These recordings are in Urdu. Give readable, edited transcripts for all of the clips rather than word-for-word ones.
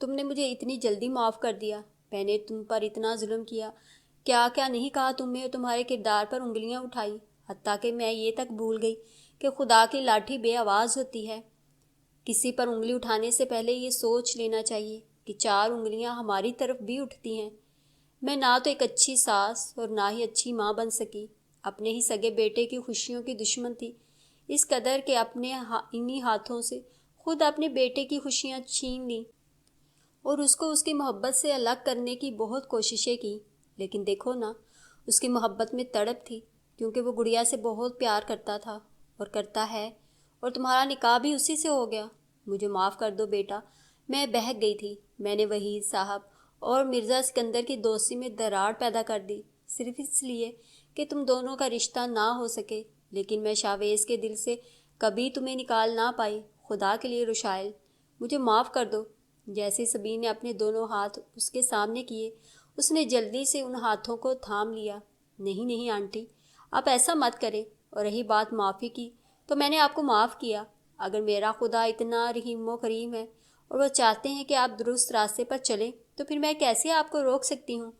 تم نے مجھے اتنی جلدی معاف کر دیا. میں نے تم پر اتنا ظلم کیا. کیا کیا نہیں کہا تم نے اور تمہارے کردار پر انگلیاں اٹھائی. حتیٰ کہ میں یہ تک بھول گئی کہ خدا کی لاٹھی بے آواز ہوتی ہے. کسی پر انگلی اٹھانے سے پہلے یہ سوچ لینا چاہیے کہ 4 انگلیاں ہماری طرف بھی اٹھتی ہیں. میں نہ تو ایک اچھی ساس اور نہ ہی اچھی ماں بن سکی. اپنے ہی سگے بیٹے کی خوشیوں کی دشمن تھی. اس قدر کہ اپنے انہی ہاتھوں سے خود اپنے بیٹے کی خوشیاں چھین لیں اور اس کو اس کی محبت سے الگ کرنے کی بہت کوششیں کی. لیکن دیکھو نا، اس کی محبت میں تڑپ تھی کیونکہ وہ گڑیا سے بہت پیار کرتا تھا اور کرتا ہے، اور تمہارا نکاح بھی اسی سے ہو گیا. مجھے معاف کر دو بیٹا، میں بہک گئی تھی. میں نے وحید صاحب اور مرزا سکندر کی دوستی میں دراڑ پیدا کر دی صرف اس لیے کہ تم دونوں کا رشتہ نہ ہو سکے. لیکن میں شاویز کے دل سے کبھی تمہیں نکال نہ پائی. خدا کے لیے رشائل، مجھے معاف کر دو. جیسے سبین نے اپنے دونوں ہاتھ اس کے سامنے کیے، اس نے جلدی سے ان ہاتھوں کو تھام لیا. نہیں نہیں آنٹی، آپ ایسا مت کریں. اور رہی بات معافی کی، تو میں نے آپ کو معاف کیا. اگر میرا خدا اتنا رحیم و کریم ہے اور وہ چاہتے ہیں کہ آپ درست راستے پر چلیں، تو پھر میں کیسے آپ کو روک سکتی ہوں؟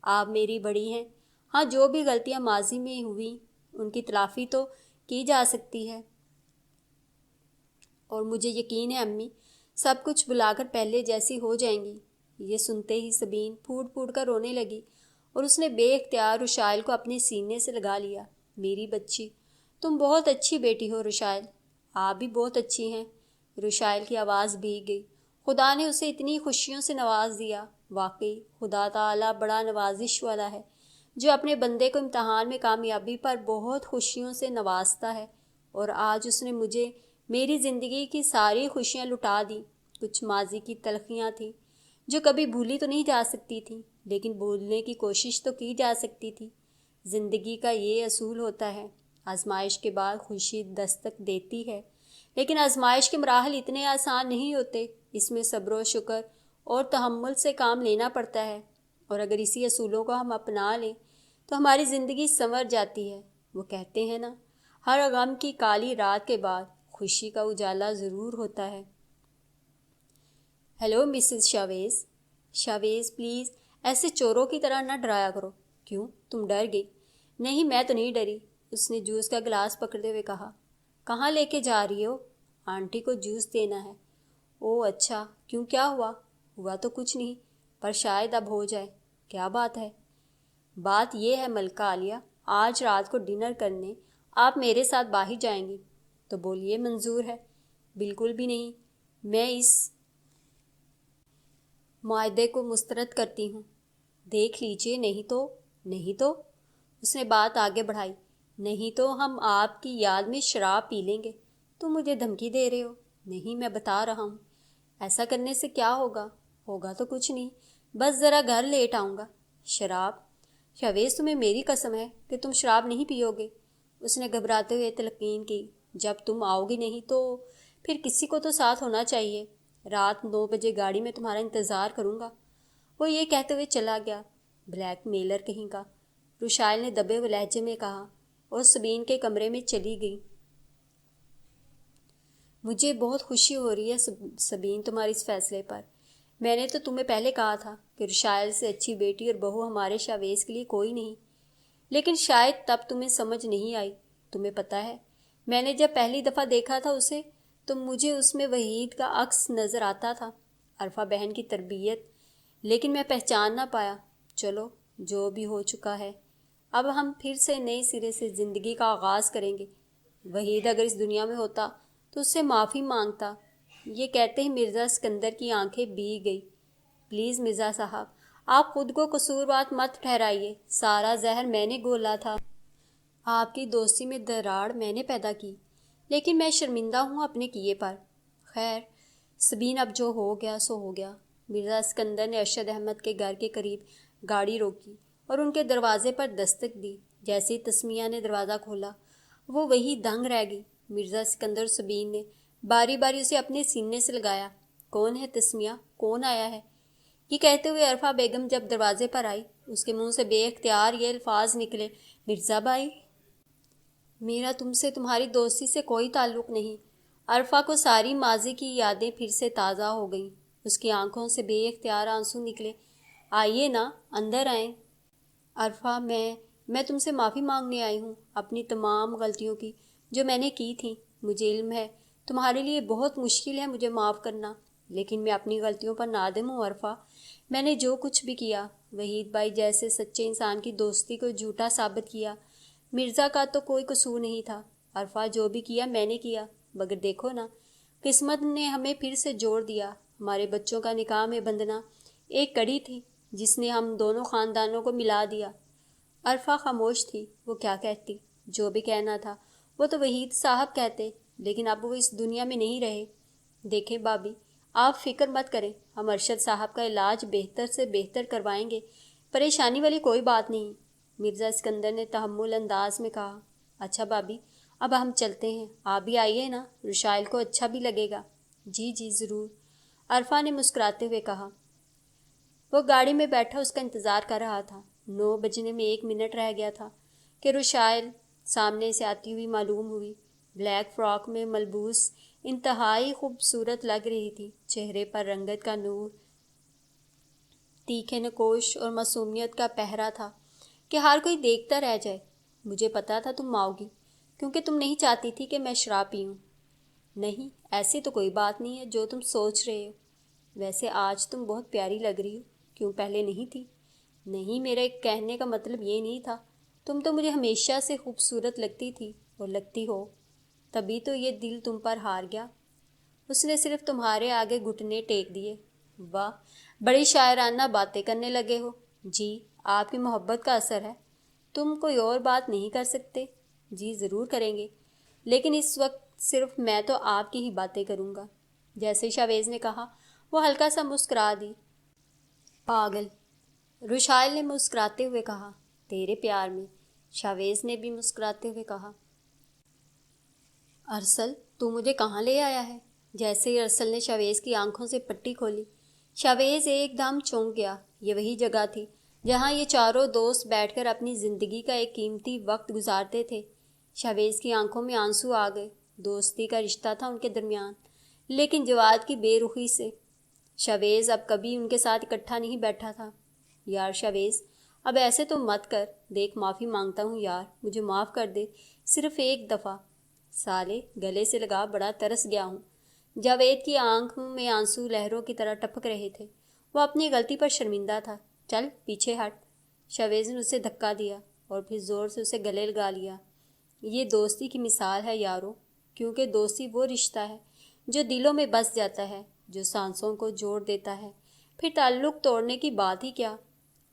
آپ میری بڑی ہیں. ہاں، جو بھی غلطیاں ماضی میں ہوئیں ان کی تلافی تو کی جا سکتی ہے، اور مجھے یقین ہے امی سب کچھ بلا کر پہلے جیسی ہو جائیں گی. یہ سنتے ہی سبین پھوٹ پھوٹ کر رونے لگی اور اس نے بے اختیار رشائل کو اپنے سینے سے لگا لیا. میری بچی، تم بہت اچھی بیٹی ہو رشائل. آپ بھی بہت اچھی ہیں. رشائل کی آواز بھیگ گئی. خدا نے اسے اتنی خوشیوں سے نواز دیا. واقعی خدا تعالیٰ بڑا نوازش والا ہے، جو اپنے بندے کو امتحان میں کامیابی پر بہت خوشیوں سے نوازتا ہے. اور آج اس نے مجھے میری زندگی کی ساری خوشیاں لٹا دیں. کچھ ماضی کی تلخیاں تھیں جو کبھی بھولی تو نہیں جا سکتی تھیں، لیکن بھولنے کی کوشش تو کی جا سکتی تھی. زندگی کا یہ اصول ہوتا ہے، آزمائش کے بعد خوشی دستک دیتی ہے. لیکن آزمائش کے مراحل اتنے آسان نہیں ہوتے. اس میں صبر و شکر اور تحمل سے کام لینا پڑتا ہے، اور اگر اسی اصولوں کو ہم اپنا لیں تو ہماری زندگی سنور جاتی ہے. وہ کہتے ہیں نا، ہر غم کی کالی رات کے بعد خوشی کا اجالا ضرور ہوتا ہے. Hello Mrs Shaviz. Shaviz please ایسے چوروں کی طرح نہ ڈرایا کرو. کیوں، تم ڈر گئی؟ نہیں، میں تو نہیں ڈری. اس نے جوس کا گلاس پکڑتے ہوئے کہا. کہاں لے کے جا رہی ہو؟ آنٹی کو جوس دینا ہے. اوہ اچھا، کیوں، کیا ہوا؟ ہوا تو کچھ نہیں، پر شاید اب ہو جائے. کیا بات ہے؟ بات یہ ہے ملکہ عالیہ، آج رات کو ڈنر کرنے آپ میرے ساتھ باہر جائیں گی. تو بولیے، منظور ہے. بالکل بھی نہیں، میں اس معاہدے کو مسترد کرتی ہوں. دیکھ لیجئے، نہیں تو. نہیں تو؟ اس نے بات آگے بڑھائی. نہیں تو ہم آپ کی یاد میں شراب پی لیں گے. تم مجھے دھمکی دے رہے ہو؟ نہیں، میں بتا رہا ہوں. ایسا کرنے سے کیا ہوگا؟ ہوگا تو کچھ نہیں، بس ذرا گھر لیٹ آؤں گا. شراب؟ شاویز، تمہیں میری قسم ہے کہ تم شراب نہیں پیو گے. اس نے گھبراتے ہوئے تلقین کی. جب تم آؤ گی نہیں تو پھر کسی کو تو ساتھ ہونا چاہیے. رات 9 بجے گاڑی میں تمہارا انتظار کروں گا. وہ یہ کہتے ہوئے چلا گیا. بلیک میلر کہیں کا، رشائل نے دبے ہوئے لہجے میں کہا، اور سبین کے کمرے میں چلی گئی. مجھے بہت خوشی ہو رہی ہے سبین تمہارے اس فیصلے پر. میں نے تو تمہیں پہلے کہا تھا کہ رشائل سے اچھی بیٹی اور بہو ہمارے شاویز کے لیے کوئی نہیں. لیکن شاید تب تمہیں سمجھ نہیں آئی. تمہیں پتہ ہے، میں نے جب پہلی دفعہ دیکھا تھا اسے تو مجھے اس میں وحید کا عکس نظر آتا تھا، عرفہ بہن کی تربیت، لیکن میں پہچان نہ پایا. چلو، جو بھی ہو چکا ہے، اب ہم پھر سے نئے سرے سے زندگی کا آغاز کریں گے. وحید اگر اس دنیا میں ہوتا تو اس سے معافی مانگتا. یہ کہتے ہی مرزا سکندر کی آنکھیں بھیگ گئی. پلیز مرزا صاحب، آپ خود کو قصوروار مت ٹھہرائیے. سارا زہر میں نے گھولا تھا. آپ کی دوستی میں دراڑ میں نے پیدا کی، لیکن میں شرمندہ ہوں اپنے کیے پر. خیر سبین، اب جو ہو گیا سو ہو گیا. مرزا سکندر نے ارشد احمد کے گھر کے قریب گاڑی روکی اور ان کے دروازے پر دستک دی. جیسے ہی تسمیہ نے دروازہ کھولا، وہ وہی دنگ رہ گئی. مرزا سکندر اور سبین نے باری باری اسے اپنے سینے سے لگایا. کون ہے تسمیہ؟ کون آیا ہے؟ یہ کہتے ہوئے عرفہ بیگم جب دروازے پر آئی، اس کے منہ سے بے اختیار یہ الفاظ نکلے، مرزا بھائی. میرا تم سے، تمہاری دوستی سے کوئی تعلق نہیں. عرفہ کو ساری ماضی کی یادیں پھر سے تازہ ہو گئیں. اس کی آنکھوں سے بے اختیار آنسو نکلے۔ آئیے نا، اندر آئیں۔ عرفہ، میں تم سے معافی مانگنے آئی ہوں اپنی تمام غلطیوں کی جو میں نے کی تھیں۔ مجھے علم ہے تمہارے لیے بہت مشکل ہے مجھے معاف کرنا، لیکن میں اپنی غلطیوں پر نادم ہوں عرفہ۔ میں نے جو کچھ بھی کیا، وحید بھائی جیسے سچے انسان کی دوستی کو جھوٹا ثابت کیا۔ مرزا کا تو کوئی قصور نہیں تھا عرفہ، جو بھی کیا میں نے کیا، مگر دیکھو نا، قسمت نے ہمیں پھر سے جوڑ دیا۔ ہمارے بچوں کا نکاح میں بندھنا ایک کڑی تھی جس نے ہم دونوں خاندانوں کو ملا دیا۔ عرفہ خاموش تھی۔ وہ کیا کہتی؟ جو بھی کہنا تھا وہ تو وحید صاحب کہتے، لیکن اب وہ اس دنیا میں نہیں رہے۔ دیکھیں بابی، آپ فکر مت کریں، ہم ارشد صاحب کا علاج بہتر سے بہتر کروائیں گے، پریشانی والی کوئی بات نہیں۔ مرزا اسکندر نے تحمل انداز میں کہا۔ اچھا بابی، اب ہم چلتے ہیں، آپ بھی آئیے نا، رشائل کو اچھا بھی لگے گا۔ جی جی ضرور، عرفہ نے مسکراتے ہوئے کہا۔ وہ گاڑی میں بیٹھا اس کا انتظار کر رہا تھا۔ 9 بجنے میں 1 منٹ رہ گیا تھا کہ رشائل سامنے سے آتی ہوئی معلوم ہوئی۔ بلیک فراک میں ملبوس انتہائی خوبصورت لگ رہی تھی، چہرے پر رنگت کا نور، تیکھے نکوش اور معصومیت کا پہرا تھا کہ ہر کوئی دیکھتا رہ جائے۔ مجھے پتا تھا تم آؤ گی، کیونکہ تم نہیں چاہتی تھی کہ میں شراب پیوں۔ نہیں، ایسی تو کوئی بات نہیں ہے جو تم سوچ رہے ہو۔ ویسے آج تم بہت پیاری لگ رہی ہو، کیوں پہلے نہیں تھی؟ نہیں، میرے کہنے کا مطلب یہ نہیں تھا، تم تو مجھے ہمیشہ سے خوبصورت لگتی تھی اور لگتی ہو، تبھی تو یہ دل تم پر ہار گیا۔ اس نے صرف تمہارے آگے گھٹنے ٹیک دیے۔ واہ، بڑی شاعرانہ باتیں کرنے لگے ہو۔ جی، آپ کی محبت کا اثر ہے۔ تم کوئی اور بات نہیں کر سکتے؟ جی ضرور کریں گے، لیکن اس وقت صرف میں تو آپ کی ہی باتیں کروں گا۔ جیسے شاویز نے کہا، وہ ہلکا سا مسکرا دی۔ پاگل، رشائل نے مسکراتے ہوئے کہا۔ تیرے پیار میں، شاویز نے بھی مسکراتے ہوئے کہا۔ ارسل، تو مجھے کہاں لے آیا ہے؟ جیسے ہی ارسل نے شاویز کی آنکھوں سے پٹی کھولی، شاویز ایک دم چونک گیا۔ یہ وہی جگہ تھی جہاں یہ چاروں دوست بیٹھ کر اپنی زندگی کا ایک قیمتی وقت گزارتے تھے۔ شاویز کی آنکھوں میں آنسو آ گئے۔ دوستی کا رشتہ تھا ان کے درمیان، لیکن جواد کی بے رخی سے شاویز اب کبھی ان کے ساتھ اکٹھا نہیں بیٹھا تھا۔ یار شاویز، اب ایسے تو مت کر، دیکھ معافی مانگتا ہوں یار، مجھے معاف کر دے، صرف ایک دفعہ۔ سالے، گلے سے لگا، بڑا ترس گیا ہوں۔ جاوید کی آنکھوں میں آنسو لہروں کی طرح ٹپک رہے تھے۔ وہ اپنی غلطی پر شرمندہ تھا۔ چل پیچھے ہٹ۔ شاویز نے اسے دھکا دیا اور پھر زور سے اسے گلے لگا لیا۔ یہ دوستی کی مثال ہے یارو، کیونکہ دوستی وہ رشتہ ہے جو دلوں میں بس جاتا ہے، جو سانسوں کو جوڑ دیتا ہے۔ پھر تعلق توڑنے کی بات ہی کیا۔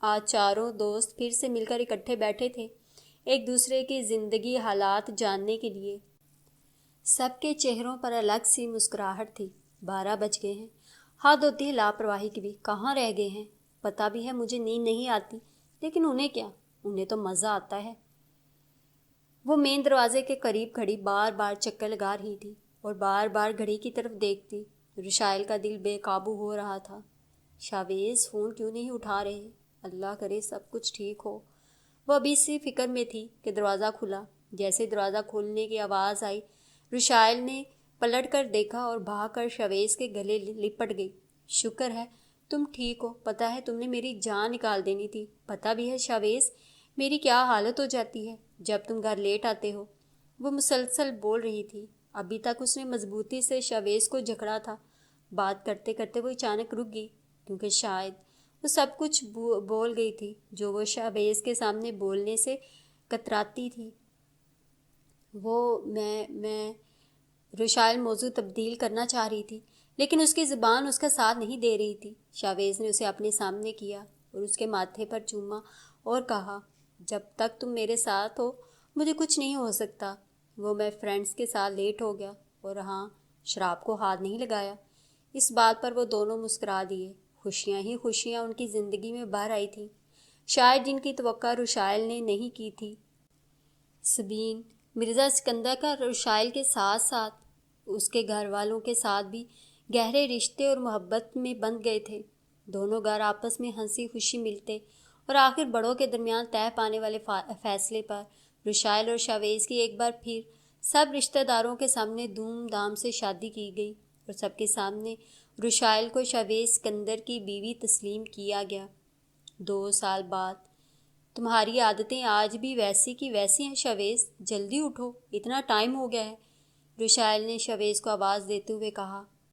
آج چاروں دوست پھر سے مل کر اکٹھے بیٹھے تھے، ایک دوسرے کی زندگی حالات جاننے کے لیے۔ سب کے چہروں پر الگ سی مسکراہٹ تھی۔ 12 بج گئے ہیں۔ حد ہوتی ہے لاپرواہی کی بھی، کہاں رہ گئے ہیں؟ پتہ بھی ہے مجھے نیند نہیں آتی، لیکن انہیں کیا، انہیں تو مزہ آتا ہے۔ وہ مین دروازے کے قریب کھڑی بار بار چکر لگا رہی تھی اور بار بار گھڑی کی طرف دیکھتی۔ رشائل کا دل بے قابو ہو رہا تھا۔ شاویز فون کیوں نہیں اٹھا رہے؟ اللہ کرے سب کچھ ٹھیک ہو۔ وہ ابھی اسی فکر میں تھی کہ دروازہ کھلا۔ جیسے دروازہ کھولنے کی آواز آئی، رشائل نے پلٹ کر دیکھا اور بھاگ کر شاویز کے گلے لپٹ گئی۔ شکر ہے تم ٹھیک ہو، پتہ ہے تم نے میری جان نکال دینی تھی۔ پتہ بھی ہے شاویز میری کیا حالت ہو جاتی ہے جب تم گھر لیٹ آتے ہو۔ وہ مسلسل بول رہی تھی۔ ابھی تک اس نے مضبوطی سے شاویز کو جکڑا تھا۔ بات کرتے کرتے وہ اچانک رک گئی، کیونکہ شاید وہ سب کچھ بول گئی تھی جو وہ شاویز کے سامنے بولنے سے کتراتی تھی۔ میں رشائل موضوع تبدیل کرنا چاہ رہی تھی، لیکن اس کی زبان اس کا ساتھ نہیں دے رہی تھی۔ شاویز نے اسے اپنے سامنے کیا اور اس کے ماتھے پر چوما اور کہا، جب تک تم میرے ساتھ ہو مجھے کچھ نہیں ہو سکتا۔ وہ میں فرینڈز کے ساتھ لیٹ ہو گیا اور ہاں، شراب کو ہاتھ نہیں لگایا۔ اس بات پر وہ دونوں مسکرا دیے۔ خوشیاں ہی خوشیاں ان کی زندگی میں باہر آئی تھیں، شاید جن کی توقع رشائل نے نہیں کی تھی۔ سبین، مرزا اسکندر کا رشائل کے ساتھ ساتھ اس کے گھر والوں کے ساتھ بھی گہرے رشتے اور محبت میں بندھ گئے تھے۔ دونوں گھر آپس میں ہنسی خوشی ملتے اور آخر بڑوں کے درمیان طے پانے والے فیصلے پر رشائل اور شاویز کی ایک بار پھر سب رشتہ داروں کے سامنے دھوم دھام سے شادی کی گئی اور سب کے سامنے رشائل کو شویز اسکندر کی بیوی تسلیم کیا گیا۔ 2 سال بعد تمہاری عادتیں آج بھی ویسی کی ویسی ہیں شویز، جلدی اٹھو، اتنا ٹائم ہو گیا ہے۔ رشائل نے شویز کو آواز دیتے ہوئے کہا۔